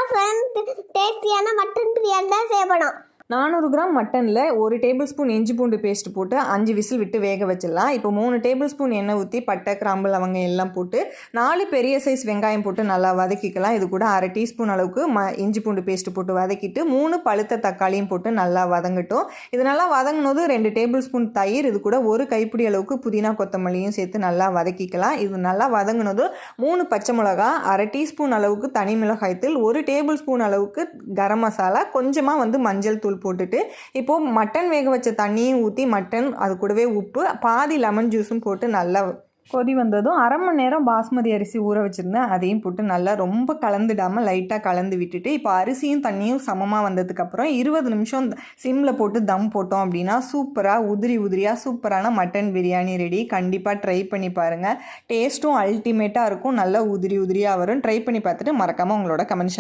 Friend டேஸ்டியான mutton biryani தான் செய்யணும். 400 கிராம் மட்டனில் 1 டேபிள் ஸ்பூன் இஞ்சி பூண்டு பேஸ்ட் போட்டு 5 விசில் விட்டு வேக வச்சிடலாம். இப்போ 3 டேபிள் ஸ்பூன் எண்ணெய் ஊற்றி பட்டை கிராம்பு லவங்கம் எல்லாம் போட்டு 4 பெரிய சைஸ் வெங்காயம் போட்டு நல்லா வதக்கிக்கலாம். இது கூட அரை டீஸ்பூன் அளவுக்கு இஞ்சி பூண்டு பேஸ்ட் போட்டு வதக்கிட்டு 3 பழுத்த தக்காளியும் போட்டு நல்லா வதங்கட்டும். இது நல்லா வதங்கினது 2 டேபிள் ஸ்பூன் தயிர், இது கூட 1 கைப்பிடி அளவுக்கு புதினா கொத்தமல்லியும் சேர்த்து நல்லா வதக்கிக்கலாம். இது நல்லா வதங்கினது 3 பச்சை மிளகா, அரை டீஸ்பூன் அளவுக்கு தனி மிளகாய்த்தூள், 1 டேபிள் ஸ்பூன் அளவுக்கு கரம் மசாலா, கொஞ்சமாக மஞ்சள் தூள் போட்டுட்டு இப்போது மட்டன் வேக வச்ச தண்ணியும் ஊற்றி மட்டன் அது கூடவே உப்பு பாதி லெமன் ஜூஸும் போட்டு நல்லா கொதி வந்ததும் அரை மணி நேரம் பாஸ்மதி அரிசி ஊற வச்சுருந்தேன், அதையும் போட்டு நல்லா ரொம்ப கலந்துடாமல் லைட்டாக கலந்து விட்டுட்டு இப்போ அரிசியும் தண்ணியும் சமமாக வந்ததுக்கப்புறம் 20 நிமிஷம் சிம்மில் போட்டு தம் போட்டோம் அப்படின்னா சூப்பராக உதிரியாக சூப்பரான மட்டன் பிரியாணி ரெடி. கண்டிப்பாக ட்ரை பண்ணி பாருங்கள். டேஸ்ட்டும் அல்டிமேட்டாக இருக்கும், நல்லா உதிரியாக வரும். ட்ரை பண்ணி பார்த்துட்டு மறக்காமல் உங்களோட கமெண்ட்